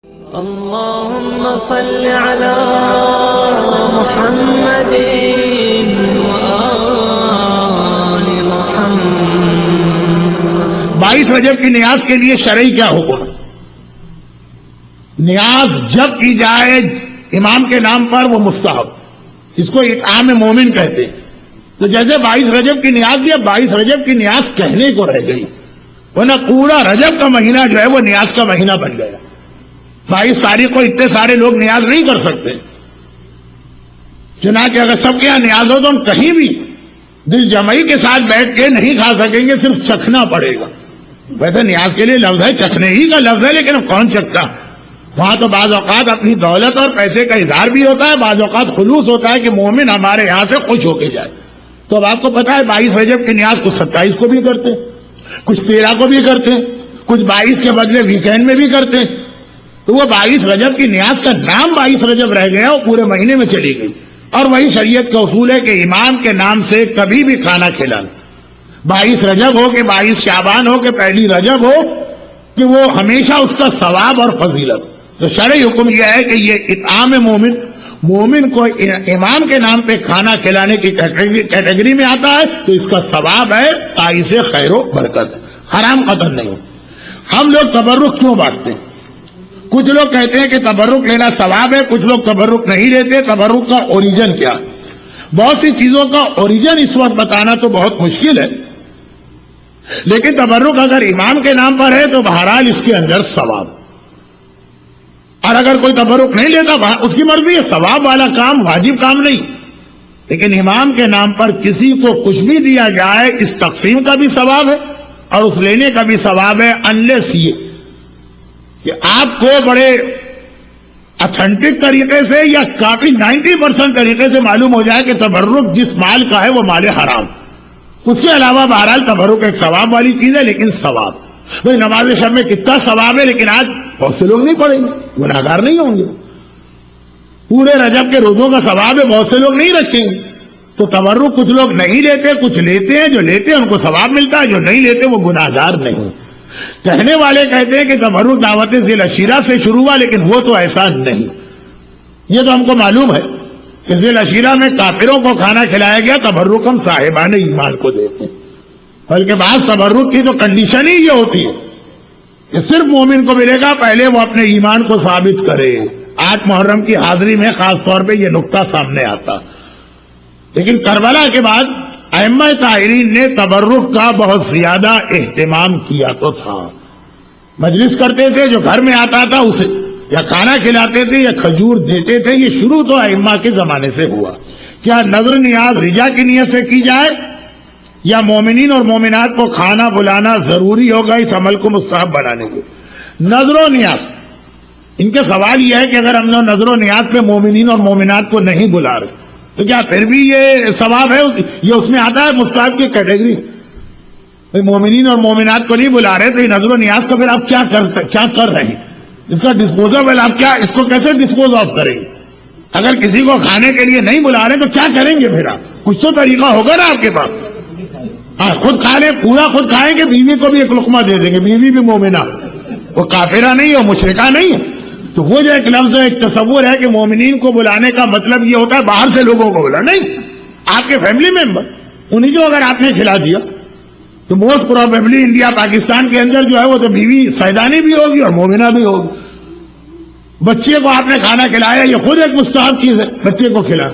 اللهم صل على محمد وآل محمد۔ 22 رجب کی نیاز کے لیے شرعی کیا حکم ہے؟ نیاز جب کی جائے امام کے نام پر وہ مستحب، اس کو اطعام مومن کہتے ہیں۔ تو جیسے 22 رجب کی نیاز بھی اب 22 رجب کی نیاز کہنے کو رہ گئی، ورنہ پورا رجب کا مہینہ جو ہے وہ نیاز کا مہینہ بن گیا۔ 22 تاریخ کو اتنے سارے لوگ نیاز نہیں کر سکتے، چنانچہ اگر سب کے یہاں نیاز ہو تو ہم کہیں بھی دل جمعی کے ساتھ بیٹھ کے نہیں کھا سکیں گے، صرف چکھنا پڑے گا۔ ویسے نیاز کے لیے لفظ ہے، چکھنے ہی کا لفظ ہے، لیکن اب کون چکھتا؟ وہاں تو بعض اوقات اپنی دولت اور پیسے کا اظہار بھی ہوتا ہے، بعض اوقات خلوص ہوتا ہے کہ مومن ہمارے یہاں سے خوش ہو کے جائے۔ تو اب آپ کو پتا ہے 22 رجب کی نیاز کچھ 27 کو بھی کرتے ہیں، کچھ 13 کو بھی کرتے ہیں، کچھ 22 کے بدلے ویکینڈ میں بھی کرتے ہیں۔ تو وہ 22 رجب کی نیاز کا نام 22 رجب رہ گیا اور پورے مہینے میں چلی گئی۔ اور وہی شریعت کا اصول ہے کہ امام کے نام سے کبھی بھی کھانا کھلانا، 22 رجب ہو کہ 22 شعبان ہو کہ پہلی رجب ہو، کہ وہ ہمیشہ اس کا ثواب اور فضیلت۔ تو شرعی حکم یہ ہے کہ یہ اطعام مومن کو امام کے نام پہ کھانا کھلانے کی کیٹیگری میں آتا ہے، تو اس کا ثواب ہے، باعث خیر و برکت ہے، حرام قطع نہیں ہے۔ ہم لوگ تبرک کیوں بانٹتے ہیں؟ کچھ لوگ کہتے ہیں کہ تبرک لینا ثواب ہے، کچھ لوگ تبرک نہیں لیتے۔ تبرک کا اوریجن کیا ہے؟ بہت سی چیزوں کا اوریجن اس وقت بتانا تو بہت مشکل ہے، لیکن تبرک اگر امام کے نام پر ہے تو بہرحال اس کے اندر ثواب، اور اگر کوئی تبرک نہیں لیتا اس کی مرضی ہے، ثواب والا کام واجب کام نہیں۔ لیکن امام کے نام پر کسی کو کچھ بھی دیا جائے، اس تقسیم کا بھی ثواب ہے اور اس لینے کا بھی ثواب ہے، انلیس یہ کہ آپ کو بڑے اتھینٹک طریقے سے یا کافی 90% طریقے سے معلوم ہو جائے کہ تبرک جس مال کا ہے وہ مال حرام۔ اس کے علاوہ بہرحال تبرک ایک ثواب والی چیز ہے، لیکن ثواب بھائی نماز شب میں کتنا ثواب ہے، لیکن آج بہت سے لوگ نہیں پڑھیں گے، گناہگار نہیں ہوں گے۔ پورے رجب کے روزوں کا ثواب ہے، بہت سے لوگ نہیں رکھیں گے۔ تو تبرک کچھ لوگ نہیں لیتے، کچھ لیتے ہیں، جو لیتے ہیں ان کو ثواب ملتا ہے، جو نہیں لیتے وہ گناہگار نہیں۔ کہنے والے کہتے ہیں کہ تبرک دعوت ذی العشیرہ سے شروع ہوا، لیکن وہ تو ایسا نہیں۔ یہ تو ہم کو معلوم ہے کہ ذی العشیرہ میں کافروں کو کھانا کھلایا گیا، تبرک ہم صاحبان ایمان کو دیتے ہیں۔ بلکہ بعض تبرک کی تو کنڈیشن ہی یہ ہوتی ہے کہ صرف مومن کو ملے گا، پہلے وہ اپنے ایمان کو ثابت کرے۔ آج محرم کی حاضری میں خاص طور پہ یہ نقطہ سامنے آتا۔ لیکن کربلا کے بعد ائمہ طاہرین نے تبرک کا بہت زیادہ اہتمام کیا تو تھا۔ مجلس کرتے تھے، جو گھر میں آتا تھا اسے یا کھانا کھلاتے تھے یا کھجور دیتے تھے۔ یہ شروع تو ائمہ کے زمانے سے ہوا۔ کیا نظر نیاز رجا کی نیت سے کی جائے یا مومنین اور مومنات کو کھانا بلانا ضروری ہوگا اس عمل کو مستحب بنانے کے؟ نظر و نیاز، ان کے سوال یہ ہے کہ اگر ہم لوگ نظر و نیاز پہ مومنین اور مومنات کو نہیں بلا رہے تو کیا پھر بھی یہ ثواب ہے؟ یہ اس میں آتا ہے مستحب کی کیٹیگری؟ مومنین اور مومنات کو نہیں بلا رہے تو یہ نظر و نیاز کا پھر آپ کیا کر رہے ہیں؟ اس کا ڈسپوزل آپ کیا، اس کو کیسے ڈسپوز آف کریں گے؟ اگر کسی کو کھانے کے لیے نہیں بلا رہے تو کیا کریں گے پھر آپ؟ کچھ تو طریقہ ہوگا نا آپ کے پاس۔ ہاں، خود کھا لیں، پورا خود کھائیں گے، بیوی کو بھی ایک لقمہ دے دیں گے، بیوی بھی مومنہ، وہ کافرہ نہیں ہے، وہ مشرکہ نہیں ہے۔ تو وہ جو ایک لفظ ہے، ایک تصور ہے کہ مومنین کو بلانے کا مطلب یہ ہوتا ہے باہر سے لوگوں کو بلا، نہیں، آپ کے فیملی ممبر انہیں کو اگر آپ نے کھلا دیا تو موسٹ پروبیبلی انڈیا پاکستان کے اندر جو ہے وہ تو بیوی سیدانی بھی ہوگی اور مومنہ بھی ہوگی۔ بچے کو آپ نے کھانا کھلایا، یہ خود ایک مستحب چیز ہے بچے کو کھلانا۔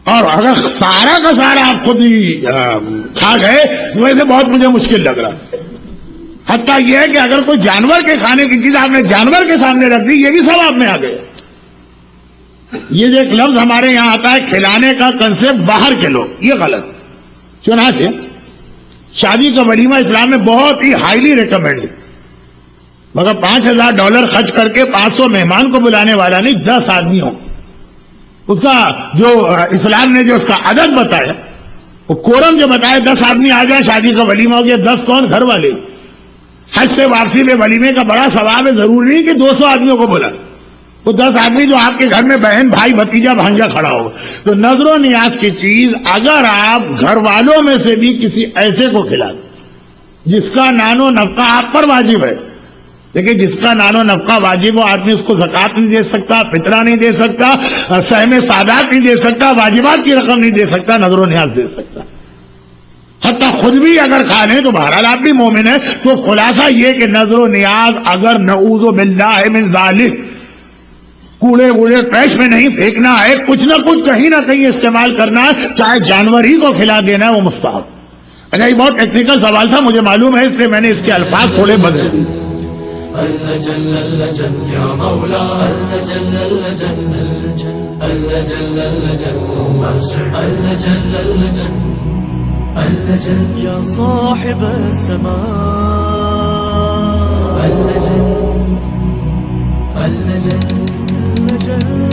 اور اگر سارا کا سارا آپ خود ہی کھا گئے ویسے بہت مجھے مشکل لگ رہا ہے۔ حتیٰ یہ ہے کہ اگر کوئی جانور کے کھانے کی چیز آپ نے جانور کے سامنے رکھ دی، یہ بھی ثواب میں آ گئے۔ یہ جو ایک لفظ ہمارے یہاں آتا ہے کھلانے کا کنسپٹ باہر کے لوگ، یہ غلط۔ چنانچہ شادی کا ولیمہ اسلام میں بہت ہی ہائیلی ریکمینڈ، مگر $5000 خرچ کر کے 500 مہمان کو بلانے والا نہیں، 10 آدمی ہوں۔ اس کا جو اسلام نے جو اس کا عدد بتایا، وہ کورم جو بتایا 10 آدمی آ جائے شادی کا ولیمہ ہو گیا۔ 10 کون؟ گھر والے۔ حج سے واپسی میں ولیمے کا بڑا ثواب ہے، ضروری نہیں کہ 200 آدمیوں کو بلا، وہ 10 آدمی جو آپ کے گھر میں بہن بھائی بھتیجا بھانجا کھڑا ہو۔ تو نظر و نیاز کی چیز اگر آپ گھر والوں میں سے بھی کسی ایسے کو کھلا جس کا نان و نفقہ آپ پر واجب ہے، دیکھیں جس کا نان و نفقہ واجب ہو آدمی اس کو زکوٰۃ نہیں دے سکتا، فطرہ نہیں دے سکتا، سہم سادات نہیں دے سکتا، واجبات کی رقم نہیں دے سکتا، نذر و نیاز دے سکتا، حتیٰ خود بھی اگر کھا لیں تو بہرحال آپ بھی مومن ہیں. تو خلاصہ یہ کہ نذر و نیاز اگر نعوذ باللہ من ذالک کوڑے ووڑے پیش میں نہیں پھینکنا ہے، کچھ نہ کچھ کہیں نہ کہیں استعمال کرنا ہے، چاہے جانور ہی کو کھلا دینا ہے، وہ مستحب. اچھا یہ بہت ٹیکنیکل سوال تھا، مجھے معلوم ہے، اس لیے میں نے اس کے الفاظ تھوڑے بدلے دیے. اللہ جل اللہ جل یا مولا اللہ جل اللہ جل اللہ جل اللہ جل ماسٹر اللہ جل اللہ جل اللہ جل یا صاحب السماء اللہ جل اللہ جل اللہ جل